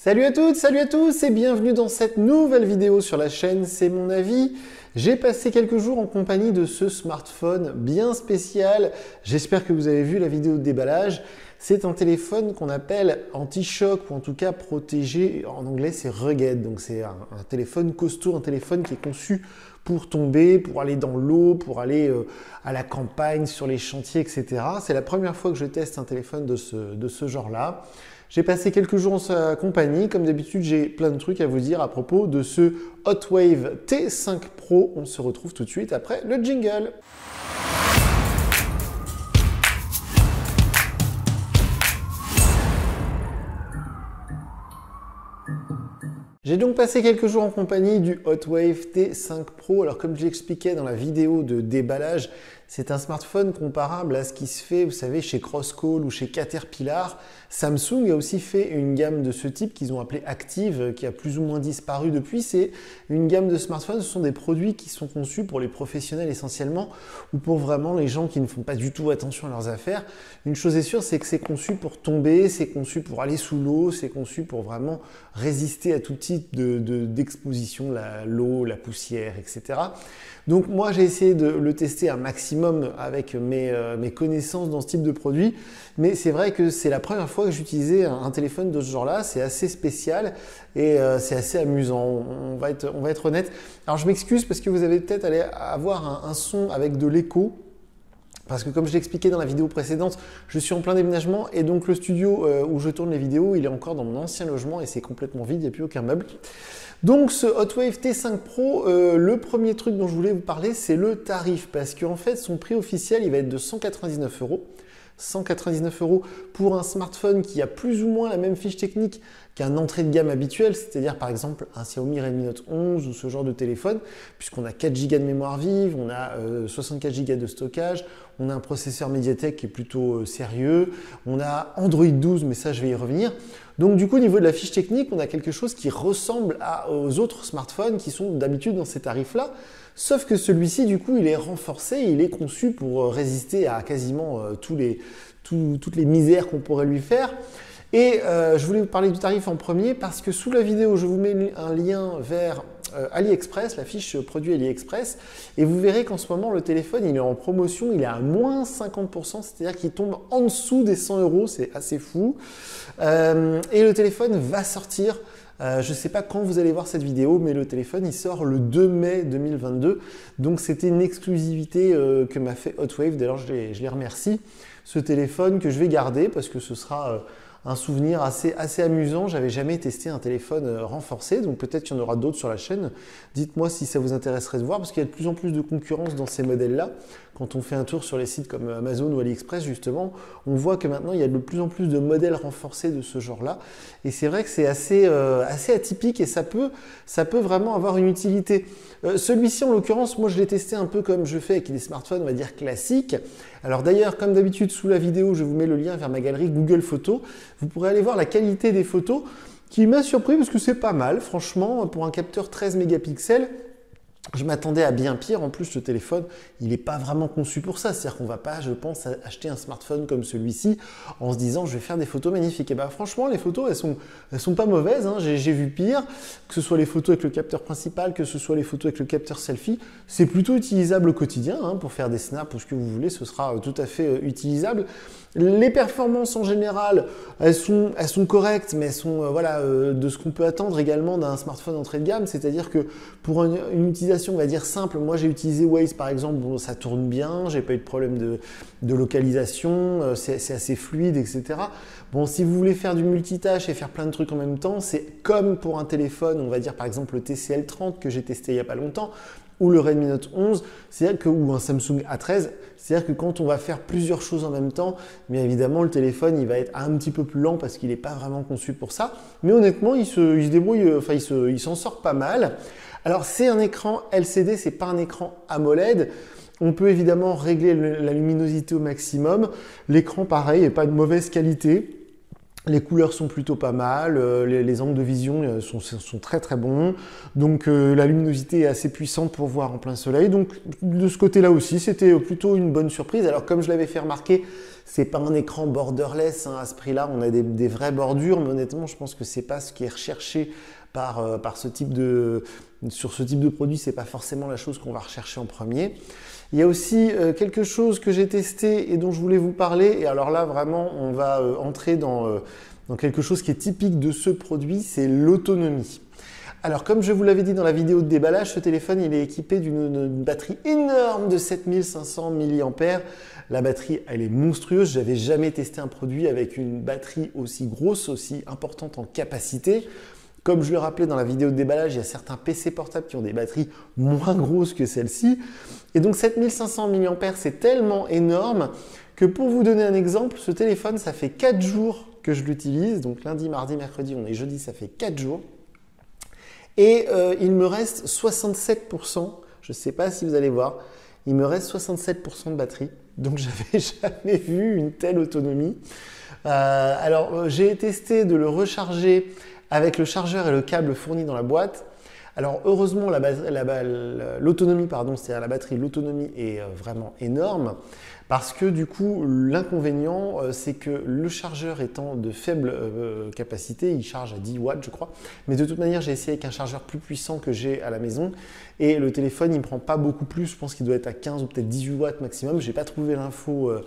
Salut à toutes, salut à tous et bienvenue dans cette nouvelle vidéo sur la chaîne C'est mon avis. J'ai passé quelques jours en compagnie de ce smartphone bien spécial. J'espère que vous avez vu la vidéo de déballage. C'est un téléphone qu'on appelle anti-choc ou en tout cas protégé. En anglais, c'est rugged. Donc c'est un téléphone costaud, un téléphone qui est conçu pour tomber, pour aller dans l'eau, pour aller à la campagne, sur les chantiers, etc. C'est la première fois que je teste un téléphone de ce genre-là. J'ai passé quelques jours en sa compagnie. Comme d'habitude, j'ai plein de trucs à vous dire à propos de ce Hotwave T5 Pro. On se retrouve tout de suite après le jingle. J'ai donc passé quelques jours en compagnie du Hotwave T5 Pro. Alors comme je l'expliquais dans la vidéo de déballage, c'est un smartphone comparable à ce qui se fait, vous savez, chez Crosscall ou chez Caterpillar. Samsung a aussi fait une gamme de ce type qu'ils ont appelé Active, qui a plus ou moins disparu depuis. C'est une gamme de smartphones, ce sont des produits qui sont conçus pour les professionnels essentiellement ou pour vraiment les gens qui ne font pas du tout attention à leurs affaires. Une chose est sûre, c'est que c'est conçu pour tomber, c'est conçu pour aller sous l'eau, c'est conçu pour vraiment résister à tout type d'exposition, l'eau, la poussière, etc. Donc moi j'ai essayé de le tester un maximum avec mes connaissances dans ce type de produit, mais c'est vrai que c'est la première fois que j'utilisais un téléphone de ce genre-là. C'est assez spécial et c'est assez amusant, on va être honnête. Alors je m'excuse parce que vous avez peut-être allé avoir un son avec de l'écho. Parce que comme je l'expliquais dans la vidéo précédente, je suis en plein déménagement et donc le studio où je tourne les vidéos, il est encore dans mon ancien logement et c'est complètement vide, il n'y a plus aucun meuble. Donc ce Hotwave T5 Pro, le premier truc dont je voulais vous parler, c'est le tarif. Parce qu'en fait, son prix officiel, il va être de 199 €. 199 € pour un smartphone qui a plus ou moins la même fiche technique qu'un entrée de gamme habituel, c'est-à-dire par exemple un Xiaomi Redmi Note 11 ou ce genre de téléphone, puisqu'on a 4 Go de mémoire vive, on a 64 Go de stockage, on a un processeur Mediatek qui est plutôt sérieux, on a Android 12, mais ça je vais y revenir. Donc du coup, au niveau de la fiche technique, on a quelque chose qui ressemble aux autres smartphones qui sont d'habitude dans ces tarifs-là. Sauf que celui-ci, du coup, il est renforcé, il est conçu pour résister à quasiment toutes les misères qu'on pourrait lui faire. Et je voulais vous parler du tarif en premier parce que sous la vidéo, je vous mets un lien vers AliExpress, la fiche produit AliExpress, et vous verrez qu'en ce moment, le téléphone, il est en promotion, il est à moins 50%, c'est-à-dire qu'il tombe en dessous des 100 €, c'est assez fou. Et le téléphone va sortir. Je ne sais pas quand vous allez voir cette vidéo, mais le téléphone, il sort le 2 mai 2022. Donc, c'était une exclusivité que m'a fait Hotwave. D'ailleurs, je les remercie. Ce téléphone que je vais garder parce que ce sera un souvenir assez amusant. J'avais jamais testé un téléphone renforcé, donc peut-être qu'il y en aura d'autres sur la chaîne. Dites-moi si ça vous intéresserait de voir, parce qu'il y a de plus en plus de concurrence dans ces modèles-là. Quand on fait un tour sur les sites comme Amazon ou AliExpress, justement, on voit que maintenant, il y a de plus en plus de modèles renforcés de ce genre-là. Et c'est vrai que c'est assez atypique et ça peut vraiment avoir une utilité. Celui-ci, en l'occurrence, moi, je l'ai testé un peu comme je fais avec des smartphones, on va dire, classiques. Alors d'ailleurs, comme d'habitude, sous la vidéo, je vous mets le lien vers ma galerie Google Photos. Vous pourrez aller voir la qualité des photos qui m'a surpris parce que c'est pas mal, franchement, pour un capteur 13 mégapixels. Je m'attendais à bien pire. En plus, le téléphone, il n'est pas vraiment conçu pour ça. C'est-à-dire qu'on ne va pas, je pense, acheter un smartphone comme celui-ci en se disant je vais faire des photos magnifiques. Et bien franchement, les photos, elles sont pas mauvaises, hein. J'ai vu pire, que ce soit les photos avec le capteur principal, que ce soit les photos avec le capteur selfie. C'est plutôt utilisable au quotidien, hein, pour faire des snaps ou ce que vous voulez, ce sera tout à fait utilisable. Les performances en général, elles sont correctes, mais elles sont de ce qu'on peut attendre également d'un smartphone entrée de gamme. C'est-à-dire que pour une utilisation, on va dire simple, moi j'ai utilisé Waze par exemple, bon, ça tourne bien, j'ai pas eu de problème de localisation, c'est assez fluide, etc. Bon, si vous voulez faire du multitâche et faire plein de trucs en même temps, c'est comme pour un téléphone, on va dire par exemple le TCL 30 que j'ai testé il n'y a pas longtemps, ou le Redmi Note 11, ou un Samsung A13, c'est-à-dire que quand on va faire plusieurs choses en même temps, bien évidemment le téléphone il va être un petit peu plus lent parce qu'il n'est pas vraiment conçu pour ça, mais honnêtement il se débrouille, enfin il s'en sort pas mal. Alors c'est un écran LCD, c'est pas un écran AMOLED. On peut évidemment régler la luminosité au maximum. L'écran pareil, n'est pas de mauvaise qualité. Les couleurs sont plutôt pas mal, les angles de vision sont très très bons, donc la luminosité est assez puissante pour voir en plein soleil, donc de ce côté-là aussi, c'était plutôt une bonne surprise. Alors comme je l'avais fait remarquer, c'est pas un écran borderless, hein, à ce prix-là, on a des vraies bordures, mais honnêtement, je pense que c'est pas ce qui est recherché sur ce type de produit, c'est pas forcément la chose qu'on va rechercher en premier. Il y a aussi quelque chose que j'ai testé et dont je voulais vous parler, et alors là vraiment on va entrer dans quelque chose qui est typique de ce produit, c'est l'autonomie. Alors comme je vous l'avais dit dans la vidéo de déballage, ce téléphone il est équipé d'une batterie énorme de 7500 mAh. La batterie elle est monstrueuse, j'avais jamais testé un produit avec une batterie aussi grosse, aussi importante en capacité. Comme je le rappelais dans la vidéo de déballage, il y a certains PC portables qui ont des batteries moins grosses que celle-ci. Et donc 7500 mAh, c'est tellement énorme que pour vous donner un exemple, ce téléphone, ça fait 4 jours que je l'utilise. Donc lundi, mardi, mercredi, on est jeudi, ça fait 4 jours. Et il me reste 67%, je ne sais pas si vous allez voir, il me reste 67% de batterie. Donc j'avais jamais vu une telle autonomie. Alors j'ai testé de le recharger avec le chargeur et le câble fourni dans la boîte. Alors heureusement l'autonomie, c'est-à-dire la batterie, l'autonomie est vraiment énorme parce que du coup l'inconvénient c'est que le chargeur étant de faible capacité, il charge à 10 watts je crois, mais de toute manière j'ai essayé avec un chargeur plus puissant que j'ai à la maison et le téléphone il ne prend pas beaucoup plus, je pense qu'il doit être à 15 ou peut-être 18 watts maximum, j'ai pas trouvé l'info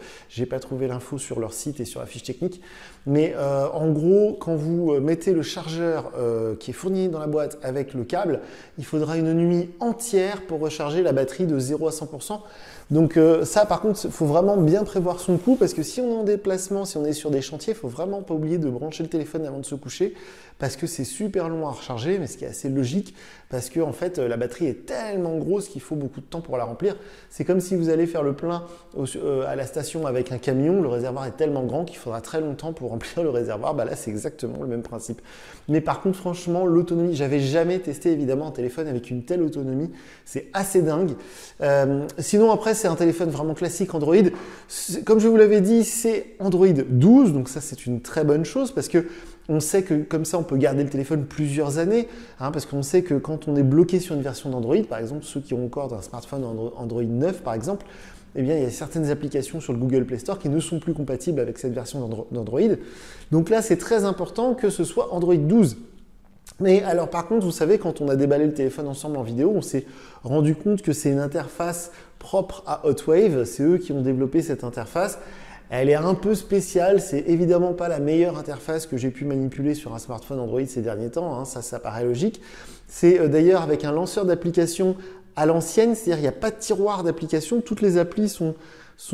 sur leur site et sur la fiche technique, mais en gros quand vous mettez le chargeur qui est fourni dans la boîte avec le câble, il faudra une nuit entière pour recharger la batterie de 0 à 100%. Donc ça par contre, il faut vraiment bien prévoir son coup parce que si on est en déplacement, si on est sur des chantiers, il ne faut vraiment pas oublier de brancher le téléphone avant de se coucher parce que c'est super long à recharger, mais ce qui est assez logique parce que en fait la batterie est tellement grosse qu'il faut beaucoup de temps pour la remplir. C'est comme si vous allez faire le plein à la station avec un camion, le réservoir est tellement grand qu'il faudra très longtemps pour remplir le réservoir. Bah là c'est exactement le même principe. Mais par contre franchement l'autonomie, j'avais jamais testé évidemment un téléphone avec une telle autonomie, c'est assez dingue. Sinon après c'est un téléphone vraiment classique Android. Comme je vous l'avais dit, c'est Android 12, donc ça c'est une très bonne chose parce que on sait que comme ça on peut garder le téléphone plusieurs années, hein, parce qu'on sait que quand on est bloqué sur une version d'Android, par exemple ceux qui ont encore un smartphone Android 9 par exemple, eh bien il y a certaines applications sur le Google Play Store qui ne sont plus compatibles avec cette version d'Android. Donc là c'est très important que ce soit Android 12. Mais alors par contre, vous savez, quand on a déballé le téléphone ensemble en vidéo, on s'est rendu compte que c'est une interface propre à Hotwave. C'est eux qui ont développé cette interface. Elle est un peu spéciale. C'est évidemment pas la meilleure interface que j'ai pu manipuler sur un smartphone Android ces derniers temps. Hein. Ça paraît logique. C'est d'ailleurs avec un lanceur d'applications à l'ancienne, c'est-à-dire il n'y a pas de tiroir d'application. Toutes les applis sont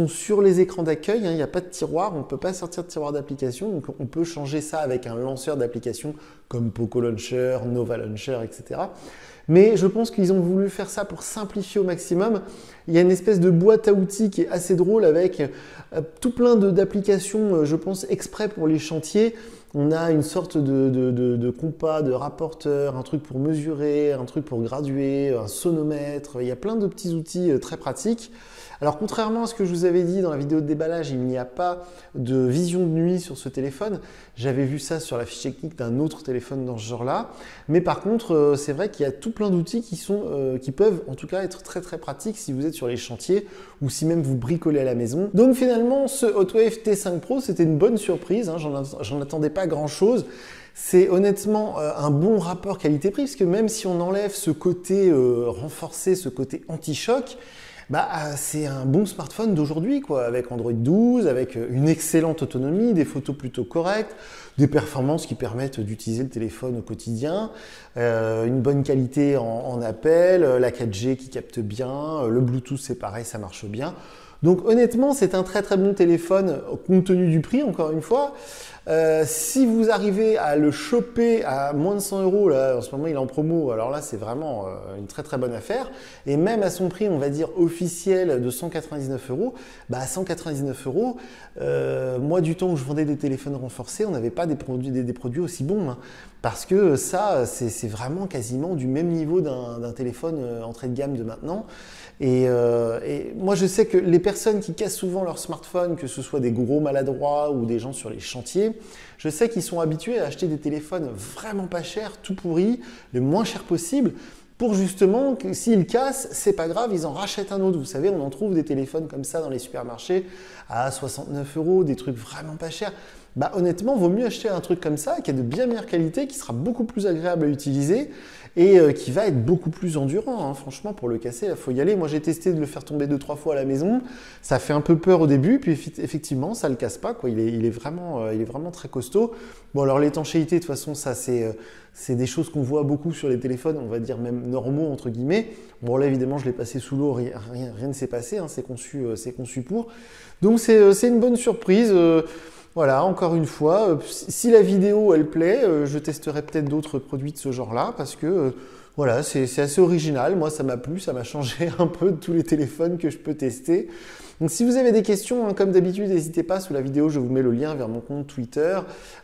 sur les écrans d'accueil, hein, il n'y a pas de tiroir, on ne peut pas sortir de tiroir d'application, donc on peut changer ça avec un lanceur d'applications comme Poco Launcher, Nova Launcher, etc. Mais je pense qu'ils ont voulu faire ça pour simplifier au maximum. Il y a une espèce de boîte à outils qui est assez drôle avec tout plein d'applications, je pense, exprès pour les chantiers. On a une sorte de compas, de rapporteur, un truc pour mesurer, un truc pour graduer, un sonomètre. Il y a plein de petits outils très pratiques. Alors contrairement à ce que je vous avais dit dans la vidéo de déballage, il n'y a pas de vision de nuit sur ce téléphone. J'avais vu ça sur la fiche technique d'un autre téléphone dans ce genre-là. Mais par contre, c'est vrai qu'il y a tout plein d'outils qui peuvent en tout cas être très très pratiques si vous êtes sur les chantiers ou si même vous bricolez à la maison. Donc finalement, ce Hotwave T5 Pro, c'était une bonne surprise. Hein, j'en attendais pas grand-chose. C'est honnêtement un bon rapport qualité-prix parce que même si on enlève ce côté renforcé, ce côté anti-choc, c'est un bon smartphone d'aujourd'hui, quoi, avec Android 12, avec une excellente autonomie, des photos plutôt correctes, des performances qui permettent d'utiliser le téléphone au quotidien, une bonne qualité en appel, la 4G qui capte bien, le Bluetooth c'est pareil, ça marche bien. Donc honnêtement, c'est un très très bon téléphone compte tenu du prix, encore une fois. Si vous arrivez à le choper à moins de 100 €, là, en ce moment il est en promo, alors là c'est vraiment une très très bonne affaire. Et même à son prix, on va dire officiel de 199 €, à 199 €, moi du temps où je vendais des téléphones renforcés, on n'avait pas des produits aussi bons. Hein, parce que ça, c'est vraiment quasiment du même niveau d'un téléphone entrée de gamme de maintenant. Et moi je sais que les personnes qui cassent souvent leur smartphone, que ce soit des gros maladroits ou des gens sur les chantiers, Je sais qu'ils sont habitués à acheter des téléphones vraiment pas chers, tout pourris, le moins cher possible, pour justement que s'ils cassent, c'est pas grave, ils en rachètent un autre. Vous savez, on en trouve des téléphones comme ça dans les supermarchés à 69 €, des trucs vraiment pas chers. Bah, honnêtement, vaut mieux acheter un truc comme ça, qui est de bien meilleure qualité, qui sera beaucoup plus agréable à utiliser et qui va être beaucoup plus endurant. Hein. Franchement, pour le casser, il faut y aller. Moi, j'ai testé de le faire tomber 2-3 fois à la maison. Ça fait un peu peur au début, puis effectivement, ça ne le casse pas, quoi. Il est vraiment très costaud. Bon, alors l'étanchéité, de toute façon, ça, c'est des choses qu'on voit beaucoup sur les téléphones, on va dire même normaux, entre guillemets. Bon, là, évidemment, je l'ai passé sous l'eau, rien ne s'est passé, hein. C'est conçu pour. Donc, c'est une bonne surprise. Voilà, encore une fois, si la vidéo elle plaît, je testerai peut-être d'autres produits de ce genre-là parce que voilà, c'est assez original. Moi, ça m'a plu, ça m'a changé un peu de tous les téléphones que je peux tester. Donc, si vous avez des questions, hein, comme d'habitude, n'hésitez pas. Sous la vidéo, je vous mets le lien vers mon compte Twitter.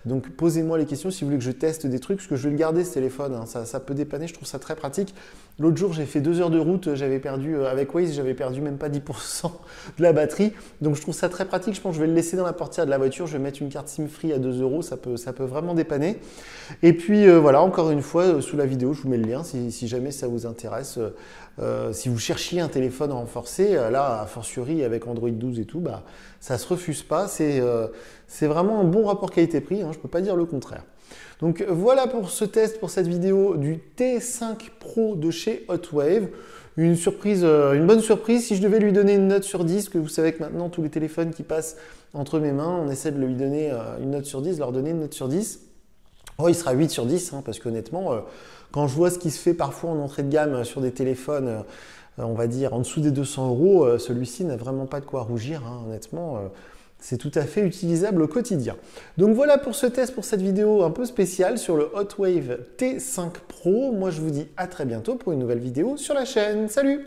Donc, posez-moi les questions si vous voulez que je teste des trucs, parce que je vais le garder ce téléphone. Hein. Ça peut dépanner, je trouve ça très pratique. L'autre jour, j'ai fait 2 heures de route, j'avais perdu, avec Waze, j'avais perdu même pas 10% de la batterie. Donc, je trouve ça très pratique. Je pense que je vais le laisser dans la portière de la voiture. Je vais mettre une carte SIM free à 2 €. Ça peut vraiment dépanner. Et puis, voilà, encore une fois, sous la vidéo, je vous mets le lien si jamais ça vous intéresse. Si vous cherchiez un téléphone renforcé, là, a fortiori avec Android 12 et tout, bah, ça ne se refuse pas. C'est vraiment un bon rapport qualité-prix, hein, je ne peux pas dire le contraire. Donc voilà pour ce test, pour cette vidéo du T5 Pro de chez Hotwave. Une bonne surprise. Si je devais lui donner une note sur 10, que vous savez que maintenant tous les téléphones qui passent entre mes mains, on essaie de lui donner une note sur 10, leur donner une note sur 10. Oh, il sera 8 sur 10, hein, parce qu'honnêtement, quand je vois ce qui se fait parfois en entrée de gamme sur des téléphones, on va dire en dessous des 200 €, celui-ci n'a vraiment pas de quoi rougir, hein, honnêtement. C'est tout à fait utilisable au quotidien. Donc voilà pour ce test, pour cette vidéo un peu spéciale sur le Hotwave T5 Pro. Moi, je vous dis à très bientôt pour une nouvelle vidéo sur la chaîne. Salut!